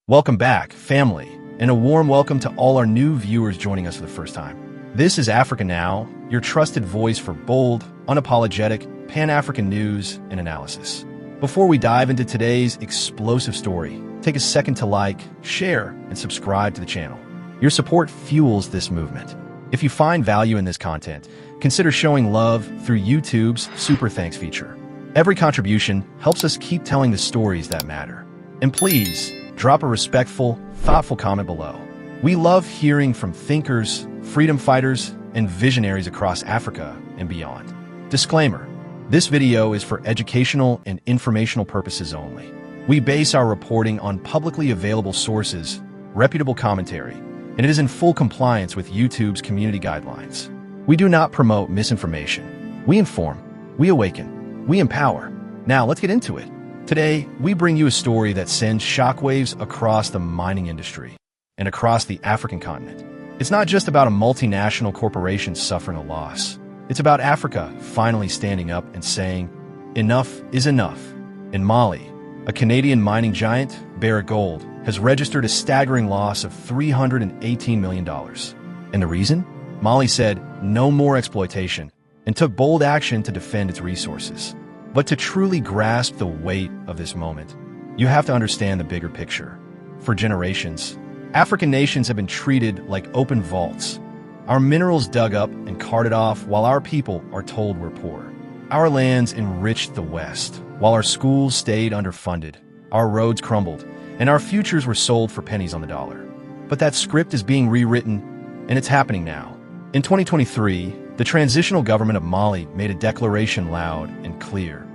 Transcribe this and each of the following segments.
Welcome back, family, and a warm welcome to all our new viewers joining us for the first time. This is Africa Now, your trusted voice for bold, unapologetic, Pan-African news and analysis. Before we dive into today's explosive story, take a second to like, share, and subscribe to the channel. Your support fuels this movement. If you find value in this content, consider showing love through YouTube's Super Thanks feature. Every contribution helps us keep telling the stories that matter. And please, drop a respectful, thoughtful comment below. We love hearing from thinkers, freedom fighters, and visionaries across Africa and beyond. Disclaimer: this video is for educational and informational purposes only. We base our reporting on publicly available sources, reputable commentary, and it is in full compliance with YouTube's community guidelines. We do not promote misinformation. We inform, we awaken, we empower. Now let's get into it. Today, we bring you a story that sends shockwaves across the mining industry and across the African continent. It's not just about a multinational corporation suffering a loss. It's about Africa finally standing up and saying, enough is enough. In Mali, a Canadian mining giant, Barrick Gold, has registered a staggering loss of $318 million. And the reason? Mali said no more exploitation and took bold action to defend its resources. But to truly grasp the weight of this moment, you have to understand the bigger picture. For generations, African nations have been treated like open vaults. Our minerals dug up and carted off while our people are told we're poor. Our lands enriched the West, while our schools stayed underfunded, our roads crumbled, and our futures were sold for pennies on the dollar. But that script is being rewritten, and it's happening now. In 2023, the transitional government of Mali made a declaration loud and clear.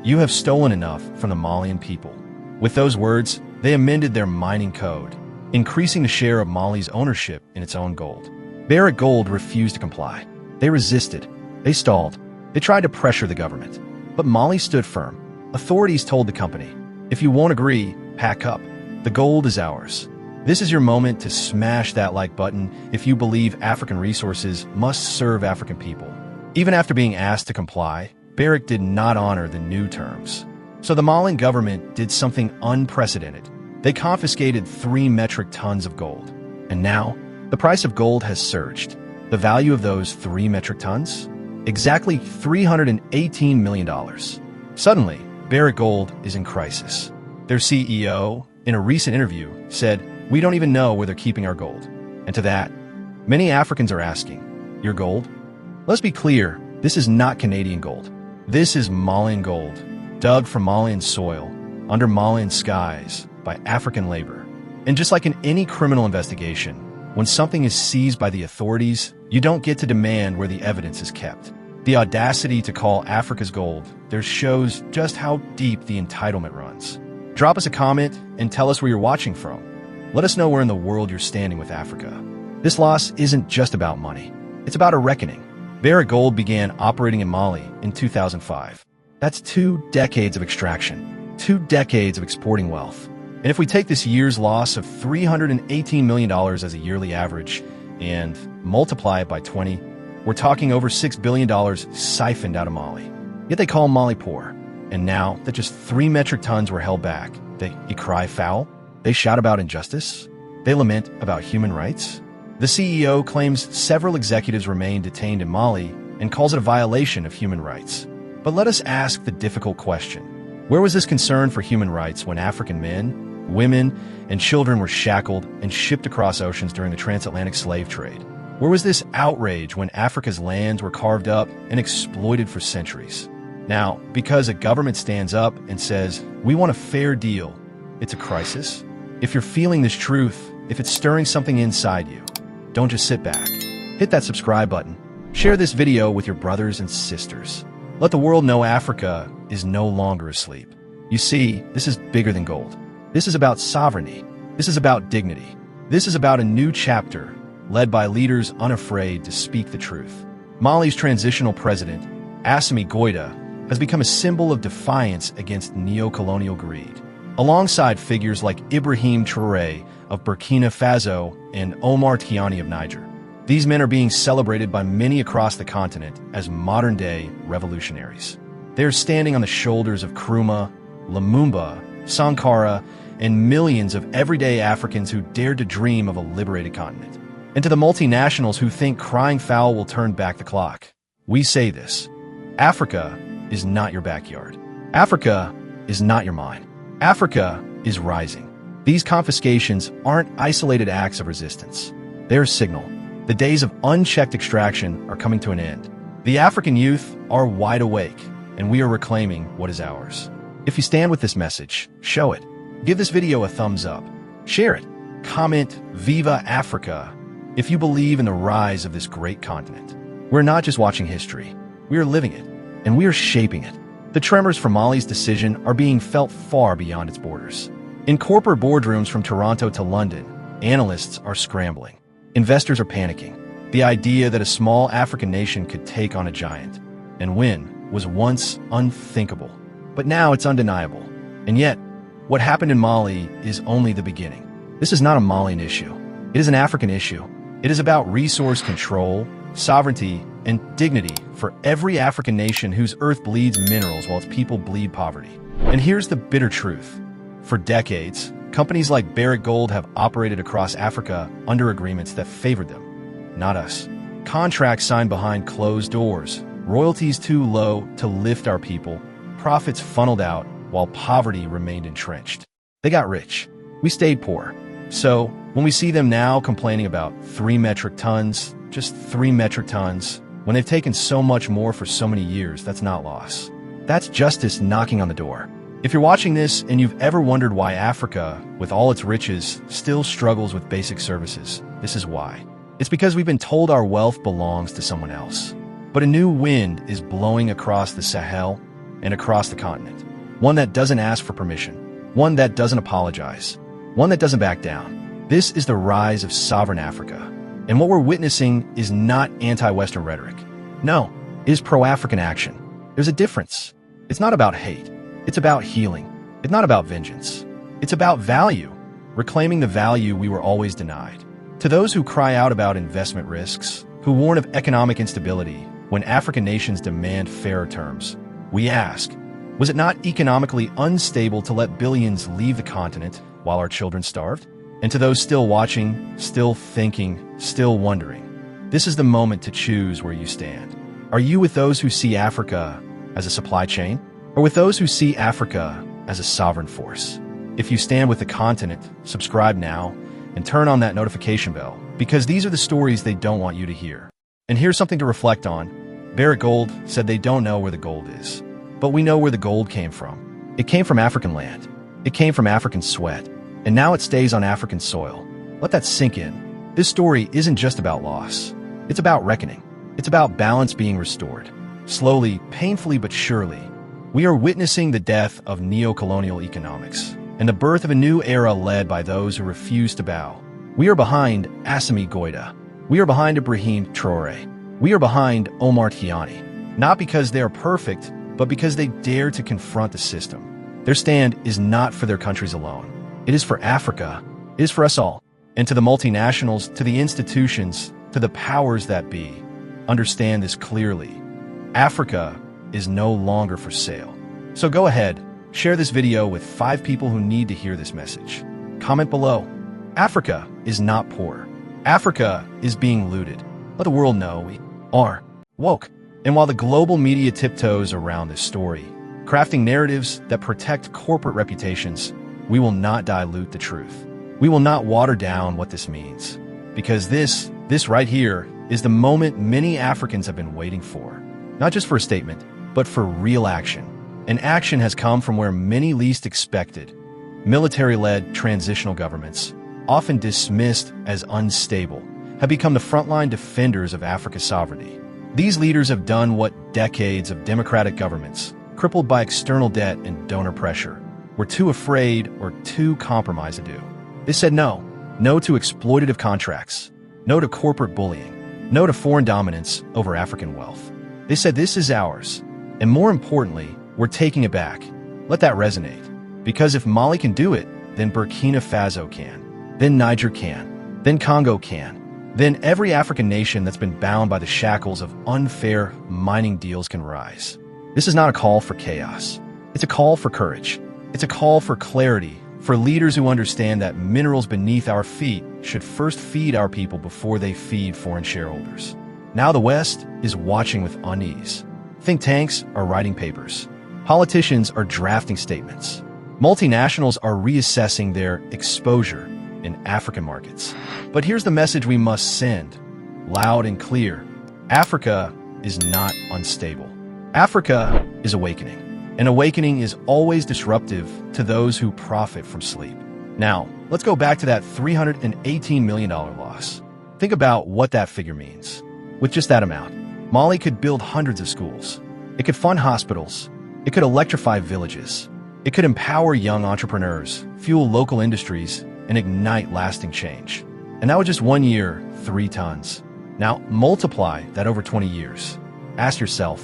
You have stolen enough from the Malian people. With those words, they amended their mining code, increasing the share of Mali's ownership in its own gold. Barrick Gold refused to comply. They resisted. They stalled. They tried to pressure the government. But Mali stood firm. Authorities told the company, if you won't agree, pack up. The gold is ours. This is your moment to smash that like button if you believe African resources must serve African people. Even after being asked to comply, Barrick did not honor the new terms. So the Malian government did something unprecedented. They confiscated 3 metric tons of gold. And now, the price of gold has surged. The value of those 3 metric tons? Exactly $318 million. Suddenly, Barrick Gold is in crisis. Their CEO, in a recent interview, said, "We don't even know where they're keeping our gold." And to that, many Africans are asking, your gold? Let's be clear, this is not Canadian gold. This is Malian gold, dug from Malian soil, under Malian skies, by African labor. And just like in any criminal investigation, when something is seized by the authorities, you don't get to demand where the evidence is kept. The audacity to call Africa's gold, there shows just how deep the entitlement runs. Drop us a comment and tell us where you're watching from. Let us know where in the world you're standing with Africa. This loss isn't just about money. It's about a reckoning. Barrick Gold began operating in Mali in 2005. That's 2 decades of extraction, 2 decades of exporting wealth. And if we take this year's loss of $318 million as a yearly average and multiply it by 20, we're talking over $6 billion siphoned out of Mali. Yet they call Mali poor. And now that just 3 metric tons were held back, they cry foul? They shout about injustice? They lament about human rights? The CEO claims several executives remain detained in Mali and calls it a violation of human rights. But let us ask the difficult question. Where was this concern for human rights when African men, women, and children were shackled and shipped across oceans during the transatlantic slave trade? Where was this outrage when Africa's lands were carved up and exploited for centuries? Now, because a government stands up and says, we want a fair deal, it's a crisis. If you're feeling this truth, if it's stirring something inside you, don't just sit back. Hit that subscribe button. Share this video with your brothers and sisters. Let the world know Africa is no longer asleep. You see, this is bigger than gold. This is about sovereignty. This is about dignity. This is about a new chapter led by leaders unafraid to speak the truth. Mali's transitional president, Assimi Goïta, has become a symbol of defiance against neo-colonial greed. Alongside figures like Ibrahim Traoré of Burkina Faso and Omar Tiani of Niger. These men are being celebrated by many across the continent as modern-day revolutionaries. They are standing on the shoulders of Nkrumah, Lumumba, Sankara, and millions of everyday Africans who dared to dream of a liberated continent. And to the multinationals who think crying foul will turn back the clock, we say this: Africa is not your backyard. Africa is not your mine. Africa is rising. These confiscations aren't isolated acts of resistance. They're a signal. The days of unchecked extraction are coming to an end. The African youth are wide awake, and we are reclaiming what is ours. If you stand with this message, show it. Give this video a thumbs up. Share it. Comment "Viva Africa" if you believe in the rise of this great continent. We're not just watching history. We are living it, and we are shaping it. The tremors from Mali's decision are being felt far beyond its borders. In corporate boardrooms from Toronto to London, analysts are scrambling. Investors are panicking. The idea that a small African nation could take on a giant and win was once unthinkable, but now it's undeniable. And yet, what happened in Mali is only the beginning. This is not a Malian issue. It is an African issue. It is about resource control, sovereignty, and dignity for every African nation whose earth bleeds minerals while its people bleed poverty. And here's the bitter truth. For decades, companies like Barrick Gold have operated across Africa under agreements that favored them, not us. Contracts signed behind closed doors, royalties too low to lift our people, profits funneled out while poverty remained entrenched. They got rich. We stayed poor. So, when we see them now complaining about 3 metric tons, just 3 metric tons, when they've taken so much more for so many years, that's not loss. That's justice knocking on the door. If you're watching this and you've ever wondered why Africa, with all its riches, still struggles with basic services, this is why. It's because we've been told our wealth belongs to someone else. But a new wind is blowing across the Sahel and across the continent. One that doesn't ask for permission. One that doesn't apologize. One that doesn't back down. This is the rise of sovereign Africa. And what we're witnessing is not anti-Western rhetoric. No, it is pro-African action. There's a difference. It's not about hate. It's about healing. It's not about vengeance. It's about value, reclaiming the value we were always denied. To those who cry out about investment risks, who warn of economic instability when African nations demand fairer terms, we ask, was it not economically unstable to let billions leave the continent while our children starved? And to those still watching, still thinking, still wondering, this is the moment to choose where you stand. Are you with those who see Africa as a supply chain, or with those who see Africa as a sovereign force? If you stand with the continent, subscribe now and turn on that notification bell, because these are the stories they don't want you to hear. And here's something to reflect on. Barrick Gold said they don't know where the gold is, but we know where the gold came from. It came from African land. It came from African sweat, and now it stays on African soil. Let that sink in. This story isn't just about loss. It's about reckoning. It's about balance being restored. Slowly, painfully but surely, we are witnessing the death of neo-colonial economics and the birth of a new era led by those who refuse to bow. We are behind Assimi Goïta. We are behind Ibrahim Traoré. We are behind Omar Tiani, not because they are perfect, but because they dare to confront the system. Their stand is not for their countries alone. It is for Africa. It is for us all. And to the multinationals, to the institutions, to the powers that be, understand this clearly. Africa is no longer for sale. So go ahead, share this video with 5 people who need to hear this message. Comment below. Africa is not poor. Africa is being looted. Let the world know we are woke. And while the global media tiptoes around this story, crafting narratives that protect corporate reputations, we will not dilute the truth. We will not water down what this means. Because this right here is the moment many Africans have been waiting for. Not just for a statement, but for real action. And action has come from where many least expected. Military-led transitional governments, often dismissed as unstable, have become the frontline defenders of Africa's sovereignty. These leaders have done what decades of democratic governments, crippled by external debt and donor pressure, were too afraid or too compromised to do. They said no. No to exploitative contracts. No to corporate bullying. No to foreign dominance over African wealth. They said this is ours. And more importantly, we're taking it back. Let that resonate. Because if Mali can do it, then Burkina Faso can. Then Niger can. Then Congo can. Then every African nation that's been bound by the shackles of unfair mining deals can rise. This is not a call for chaos. It's a call for courage. It's a call for clarity for leaders who understand that minerals beneath our feet should first feed our people before they feed foreign shareholders. Now the West is watching with unease. Think tanks are writing papers. Politicians are drafting statements. Multinationals are reassessing their exposure in African markets. But here's the message we must send, loud and clear. Africa is not unstable. Africa is awakening. And awakening is always disruptive to those who profit from sleep. Now, let's go back to that $318 million loss. Think about what that figure means. With just that amount, Mali could build hundreds of schools. It could fund hospitals. It could electrify villages. It could empower young entrepreneurs, fuel local industries, and ignite lasting change. And that was just 1 year, 3 tons. Now, multiply that over 20 years. Ask yourself,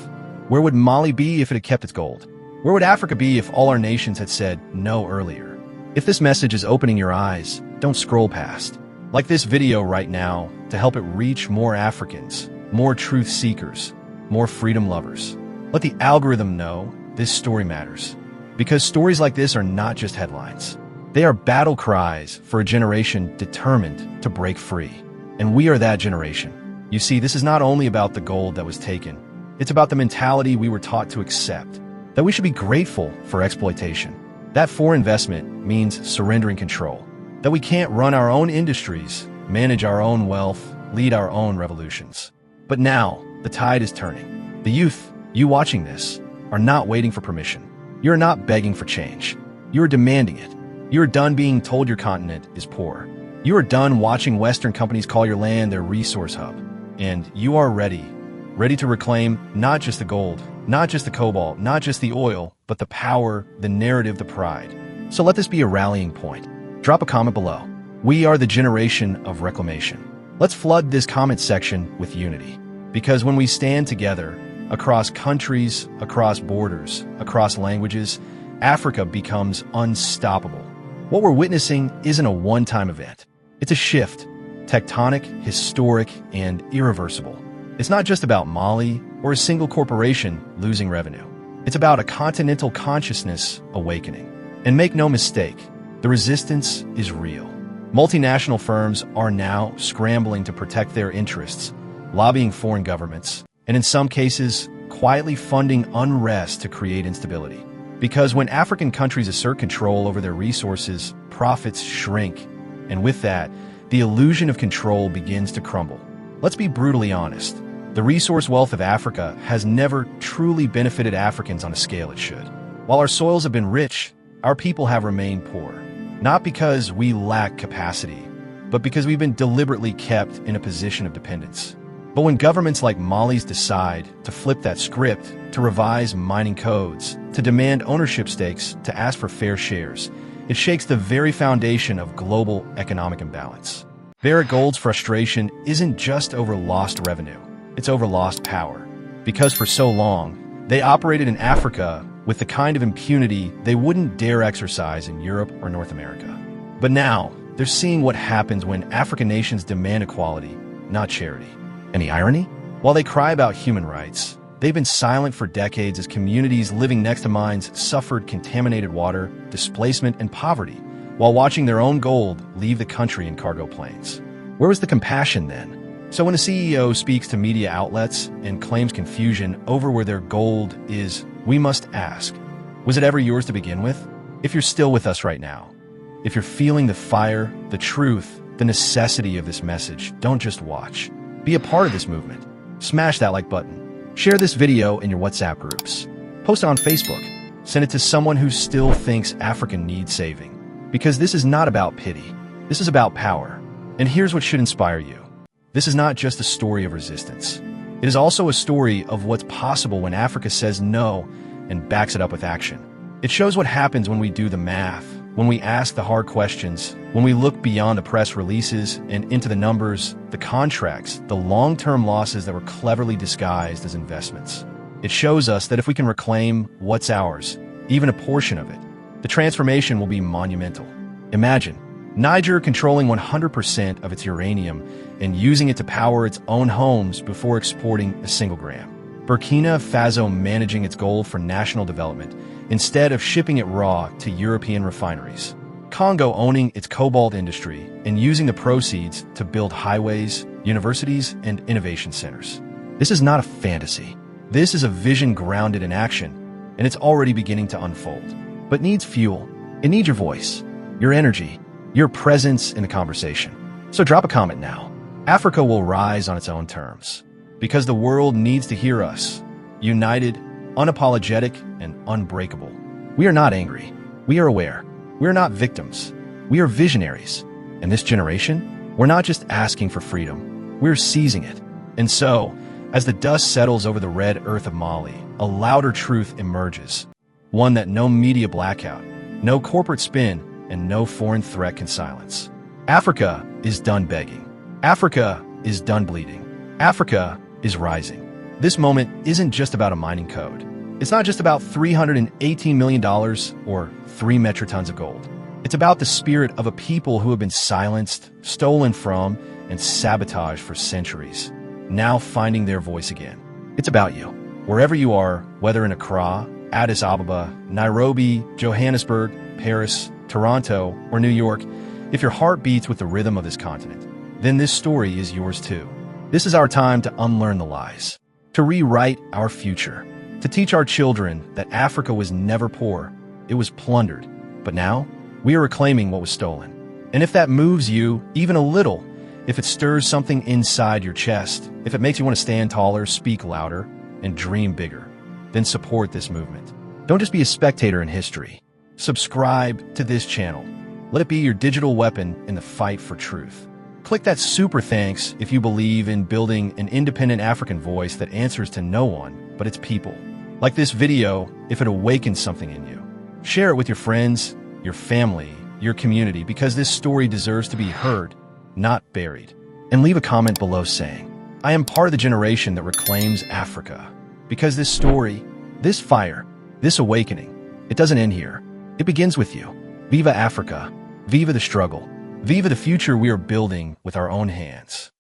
where would Mali be if it had kept its gold? Where would Africa be if all our nations had said no earlier? If this message is opening your eyes, don't scroll past. Like this video right now to help it reach more Africans, more truth seekers, more freedom lovers. Let the algorithm know this story matters. Because stories like this are not just headlines. They are battle cries for a generation determined to break free. And we are that generation. You see, this is not only about the gold that was taken. It's about the mentality we were taught to accept. That we should be grateful for exploitation. That for investment means surrendering control. That we can't run our own industries, manage our own wealth, lead our own revolutions. But now, the tide is turning. The youth, you watching this, are not waiting for permission. You're not begging for change. You're demanding it. You're done being told your continent is poor. You are done watching Western companies call your land their resource hub. And you are ready to reclaim not just the gold, not just the cobalt, not just the oil, but the power, the narrative, the pride. So let this be a rallying point. Drop a comment below. We are the generation of reclamation. Let's flood this comment section with unity. Because when we stand together, across countries, across borders, across languages, Africa becomes unstoppable. What we're witnessing isn't a one-time event. It's a shift, tectonic, historic, and irreversible. It's not just about Mali or a single corporation losing revenue. It's about a continental consciousness awakening. And make no mistake, the resistance is real. Multinational firms are now scrambling to protect their interests, lobbying foreign governments, and in some cases, quietly funding unrest to create instability. Because when African countries assert control over their resources, profits shrink. And with that, the illusion of control begins to crumble. Let's be brutally honest. The resource wealth of Africa has never truly benefited Africans on a scale it should. While our soils have been rich, our people have remained poor. Not because we lack capacity, but because we've been deliberately kept in a position of dependence. But when governments like Mali's decide to flip that script, to revise mining codes, to demand ownership stakes, to ask for fair shares, it shakes the very foundation of global economic imbalance. Barrick Gold's frustration isn't just over lost revenue. It's over lost power. Because for so long, they operated in Africa with the kind of impunity they wouldn't dare exercise in Europe or North America. But now, they're seeing what happens when African nations demand equality, not charity. Any irony? While they cry about human rights, they've been silent for decades as communities living next to mines suffered contaminated water, displacement, and poverty, while watching their own gold leave the country in cargo planes. Where was the compassion then? So when a CEO speaks to media outlets and claims confusion over where their gold is, we must ask, was it ever yours to begin with? If you're still with us right now, if you're feeling the fire, the truth, the necessity of this message, don't just watch. Be a part of this movement. Smash that like button. Share this video in your WhatsApp groups. Post it on Facebook. Send it to someone who still thinks Africa needs saving. Because this is not about pity. This is about power. And here's what should inspire you. This is not just a story of resistance. It is also a story of what's possible when Africa says no and backs it up with action. It shows what happens when we do the math, when we ask the hard questions, when we look beyond the press releases and into the numbers, the contracts, the long-term losses that were cleverly disguised as investments. It shows us that if we can reclaim what's ours, even a portion of it, the transformation will be monumental. Imagine Niger controlling 100% of its uranium and using it to power its own homes before exporting a single gram. Burkina Faso managing its gold for national development instead of shipping it raw to European refineries. Congo owning its cobalt industry and using the proceeds to build highways, universities, and innovation centers. This is not a fantasy. This is a vision grounded in action, and it's already beginning to unfold. But needs fuel. It needs your voice, your energy, your presence in the conversation. So drop a comment now. Africa will rise on its own terms, because the world needs to hear us, united, unapologetic, and unbreakable. We are not angry. We are aware. We are not victims. We are visionaries. And this generation, we're not just asking for freedom, we're seizing it. And so, as the dust settles over the red earth of Mali, a louder truth emerges. One that no media blackout, no corporate spin, and no foreign threat can silence. Africa is done begging. Africa is done bleeding. Africa is rising. This moment isn't just about a mining code. It's not just about $318 million or 3 metric tons of gold. It's about the spirit of a people who have been silenced, stolen from, and sabotaged for centuries, now finding their voice again. It's about you. Wherever you are, whether in Accra, Addis Ababa, Nairobi, Johannesburg, Paris, Toronto, or New York, if your heart beats with the rhythm of this continent, then this story is yours too. This is our time to unlearn the lies, to rewrite our future, to teach our children that Africa was never poor, it was plundered. But now, we are reclaiming what was stolen. And if that moves you even a little, if it stirs something inside your chest, if it makes you want to stand taller, speak louder, and dream bigger, then support this movement. Don't just be a spectator in history. Subscribe to this channel. Let it be your digital weapon in the fight for truth. Click that super thanks if you believe in building an independent African voice that answers to no one but its people. Like this video if it awakens something in you. Share it with your friends, your family, your community, because this story deserves to be heard, not buried. And leave a comment below saying, I am part of the generation that reclaims Africa. Because this story, this fire, this awakening, it doesn't end here. It begins with you. Viva Africa. Viva the struggle. Viva the future we are building with our own hands.